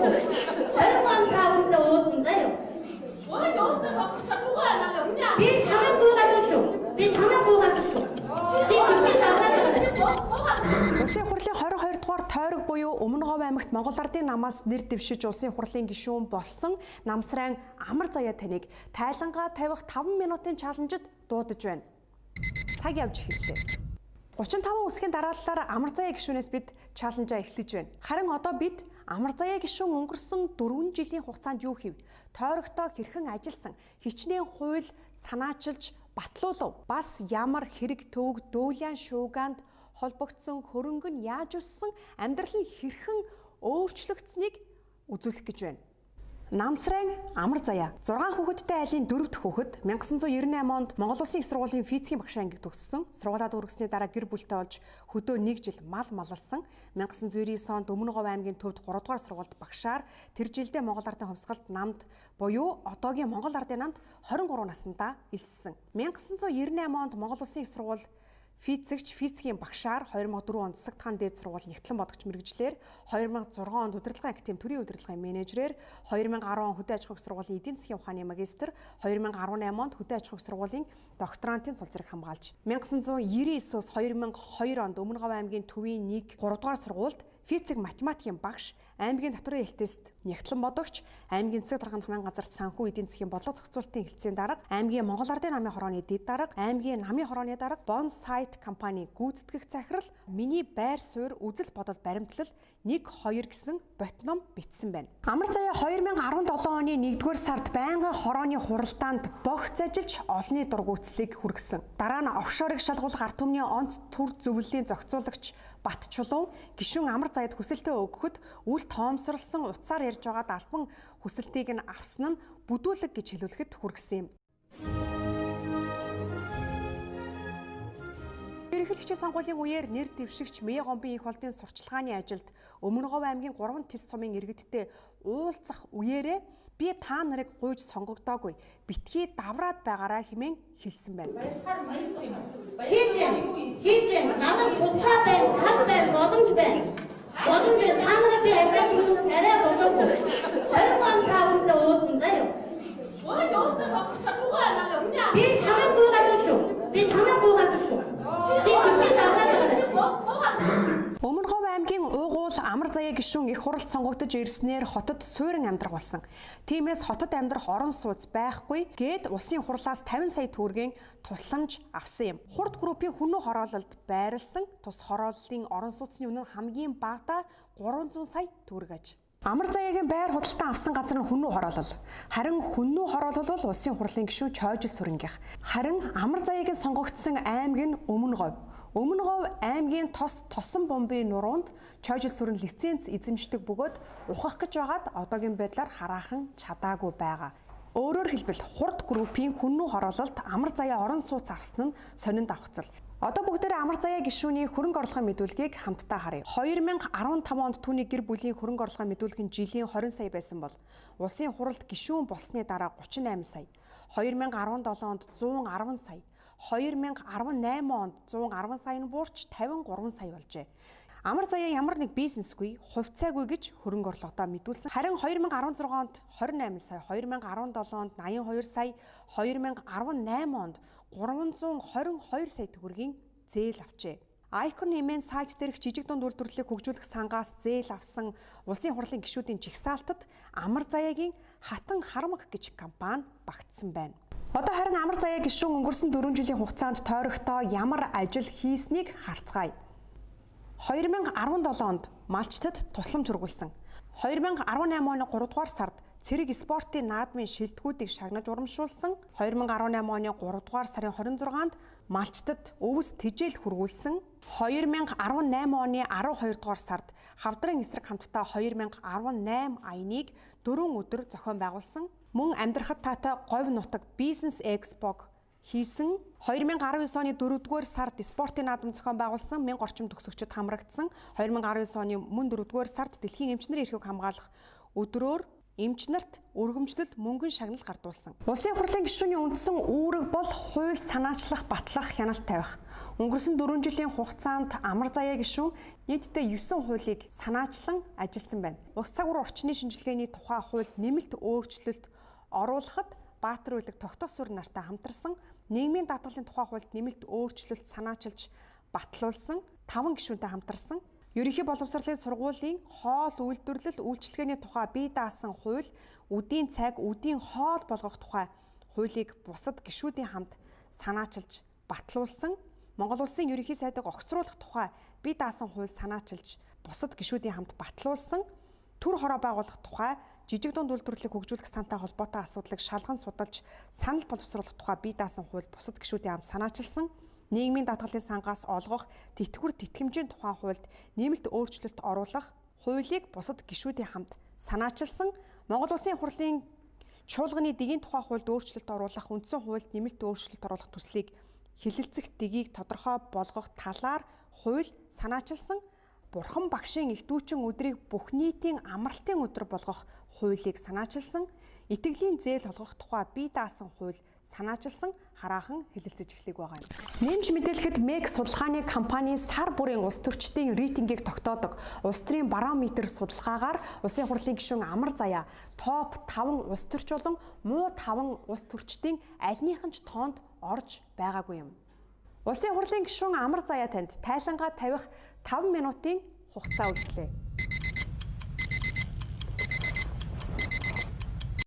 уусан. 20 он цаавартай уусан заяа. Би чамайг гуугаад шүү. Би чамайг гуугаад шүү. Чи тэтгэж аваад байна. Улсын хурлын 22 дугаар тойрог буюу Өмнө Говь аймагт Монгол Ардын намаас нэр дэвшиж улсын хурлын гишүүн болсон Намсрайн Амар Заяа таныг тайлангаа тавих 5 минутын чаленжид дуудаж байна. Цаг явж эхэллээ. 35 үсгийн дарааллаар Амар Заяа гишүүнээс бид чаленжаа эхлэж байна. Харин одоо бид Амар Заяа гишүүн өнгөрсөн 4 жилийн хугацаанд юу хийв? Тойрогтой хэрхэн ажилласан? Хичнээн хууль санаачилж батлуулав. Бас ямар хэрэг төвөг дүүлян шууганд холбогдсон хөрөнгө нь яаж өссөн, амьдрал нь хэрхэн өөрчлөгдсөнийг үзүүлэх гэж байна. Намсрайн Амар Заяа 6 хүүхэдтэй айлын 4 дахь хүүхэд 1998 онд Монгол Улсын их сургуулийн физикийн багшийн ангид төгссөн. Сургуулаа дүүргэсний дараа гэр бүлтэй болж хөдөө 1 жил мал маллсан. 1999 онд Өмнө Говь аймгийн төвд 3 дугаар сургуульд багшаар тэр жилдээ Монгол Ардын хувьсгалд намд буюу одоогийн Монгол Ардын намд 23 наснда элссэн. 1998 онд Монгол Улсын их сургууль физикийн багшаар 2004 онд засаг тахан дээд сургууль нэгтлэн бодогч мэргэжлэр 2006 онд удирдлагын академи төрийн удирдлагын менежерээр 2010 он хөдөө аж ахуйн сургуулийн эдийн засгийн ухааны магистр 2018 онд хөдөө аж ахуйн сургуулийн докторантын цул зэрэг хамгаалж 1999-өөс 2002 онд Өмнө Говь аймгийн төвийн 1 3 дугаар сургуульд физик математикийн багш, аймгийн татварын хэлтест нэгтлэн бодогч, аймгийн засаг дарганы хамгаалалтын газарт санхүү эдийн засгийн бодлого зохицуулалтын хэлтсийн дарга, аймгийн Монгол Ардын намын хорооны дэд дарга, аймгийн намын хорооны дарга, Bonsite компани гүйцэтгэх захирал, миний байр суурь үзэл бодол баримтлал 1-2 гэсэн ботном бичсэн байна. Амар Заяа 2017 оны 1-р сард байнгын хорооны хуралдаанд богц ажиллаж олонний дургүйцлийг хүргэсэн. Дараа нь офшорыг шалгуулах ард түмний онц төр зөвлөлийн зохицуулагч Бат Чулуун гишүүн Амар Заяад хүсэлтээ өгөхөд үл тоомсорлсон утсаар ярьж байгаад албан хүсэлтийг нь авсан нь бүдүүлэг гэж хэлүүлэхэд хүргэсэн юм. Ерөнхийлөгчийн сонгуулийн үеэр нэр дэвшигч Мэ Гомбын их болдын сурчлагын ажилд Өмнө Говь аймгийн 3 тис сумын иргэдтэй уулзах үеэрээ би та нарыг гуйж сонгогдоогүй битгий давраад байгаараа хэмээн хэлсэн байна. Хийж надад тусгай байна, цаг байна, боломж байна. Боломж та нарыг би ажиллаад өгөх арай боловсон. 20 он цаавартай уусан заяа. Би чамайг гуугаад шүү. Би чамайг гуугаад шүү. Чи тэтгэж аваад байна. Өмнө Говь аймгийн Уйгуул Амар Заяа гишүүн их хуралд сонгогдож ирснээр хотод суурин амьдрах болсон. Тиймээс хотод амьдрах орон сууц байхгүй гээд улсын хурлаас 50 сая төгрөгийн тусламж авсан юм. Хурд группийн хүннүү хороололд байрлсан тус хорооллын орон сууцны үнэ хамгийн багадаа 300 сая төгрөг аж. Амар Заяагийн байр худалдан авсан газар нь хүннүү хороолол. Харин хүннүү хороолол бол улсын хурлын гишүүн Чойжил Сүрэнгийнх. Харин Амар Заяагийн сонгогдсон аймаг нь Өмнө Говь. Өмнө Говь аймгийн тосон бомбын нуруунд Чойжил Сүрэн лиценз эзэмшдэг бөгөөд ухах гэж байгаад одоогийн байдлаар хараахан чадаагүй байгаа. Өөрөөр хэлбэл хурд группийн хүннүү хороололд Амар Заяа орон сууц авсан нь сонинд давхцал. Одоо бүгдээрээ Амар Заяа гишүүний хөрөнгө оруулалтын мэдүүлгийг хамтдаа харъя. 2015 онд түүний гэр бүлийн хөрөнгө оруулалтын мэдүүлэг нь жилийн 20 сая байсан бол улсын хуралд гишүүн болсны дараа 38 сая, 2017 онд 110 сая, 2018 онд 110 сая нь буурч 53 сая болжээ. Амар Заяа ямар нэг бизнесгүй, хувьцаагүй гэж хөрөнгө оруулалтаа мэдүүлсэн. Харин 2016 онд 28 сая, 2017 онд 82 сая, 2018 онд 322 сая төгрөгийн зээл авчээ. Icon хэмээн сайт дээрх жижиг дунд үйлдвэрлэлийг хөгжүүлэх сангаас зээл авсан улсын хурлын гишүүдийн жигсаалтад Амар Заяагийн Хатан Харамг гэж компани багтсан байна. Одоо харин Амар Заяа гишүүн өнгөрсөн 4 жилийн хугацаанд тойрогтой ямар ажил хийснийг харцгаая. 2017 онд малчтад тусламж хүргүүлсэн. 2018 оны 3 дугаар сард цэрэг спортын наадмын шилдэгүүдийг шагнаж урамшуулсан. 2018 оны 3 дугаар сарын 26-нд малчтад өвс тэжээл хүргүүлсэн. 2018 оны 12 дугаар сард Хавдрын эсрэг хамтдаа 2018 аяныг 4 өдөр зохион байгуулсан. Мөн амьдрахад таатай говь нутаг бизнес экспог хийсэн. 2019 оны 4-р сард спортын наадам зохион байгуулсан 1000 орчим төгсөгчид хамрагдсан. 2019 оны мөн 4-р сард дэлхийн эмчнэрийн эрхийг хамгаалах өдрөөр эмч нарт өргөмжлөл мөнгөн шагнал гардуулсан. Улсын хурлын гишүүний үндсэн үүрэг бол хууль санаачлах, батлах, хяналт тавих. Өнгөрсөн 4 жилийн хугацаанд Амар Заяа гишүүн нийтдээ 9 хуулийг санаачлан ажилласан байна. Улс цагур орчны шинжилгээний тухай хуульд нэмэлт өөрчлөлт оруулахад Баатар улиг тогтоох суурь нартай хамтарсан, нийгмийн даатгалын тухай хуульд нэмэлт өөрчлөлт санаачилж батлуулсан 5 гишүүнтэй хамтарсан. Ерөнхий боловсролын сургуулийн хоол үйлдвэрлэл үйлчилгээний тухай бие даасан хууль, үдийн цаг, үдийн хоол болгох тухай хуулийг бусад гишүүдийн хамт санаачилж батлуулсан. Монгол улсын ерөнхий сайдыг огцруулах тухай бие даасан хууль санаачилж бусад гишүүдийн хамт батлуулсан. Төр хороо байгуулах тухай жижиг дунд үйлдвэрлэлийг хөгжүүлэх сантай холбоотой асуудлыг шалган судалж санал боловсруулах тухай бие даасан хууль бусад гишүүдийн хамт санаачилсан. Нийгмийн даатгалын сангаас олгох тэтгэвэр тэтгэмжийн тухай хуульд нэмэлт өөрчлөлт оруулах хуулийг бусад гишүүдийн хамт санаачилсан. Монгол улсын хурлын чуулганы дэгийн тухай хуульд өөрчлөлт оруулах, үндсэн хуульд нэмэлт өөрчлөлт оруулах төслийг хэлэлцэх дэгийг тодорхой болгох талаар хууль санаачилсан. Бурхан багшийн их дүүчин өдрийг бүх нийтийн амралтын өдөр болгох хуулийг санаачилсан. Итгэлийн зээл олгох тухай бие даасан хууль санаачилсан хараахан хэлэлцэж эхлэх байгаа юм. Нэмж мэдээлэхэд МЕГ судалгааны компани сар бүрийн улс төрчдийн рейтингийг тогтоодог улс төрийн барометр судалгаагаар улсын хурлын гишүүн Амар Заяа топ 5 улс төрч болон муу 5 улс төрчдийн альнийхэн ч тоонд орж байгаагүй юм. Улсын хурлын гишүүн Амар Заяа танд тайлангаа тавих 5 минутын хугацаа үлдлээ.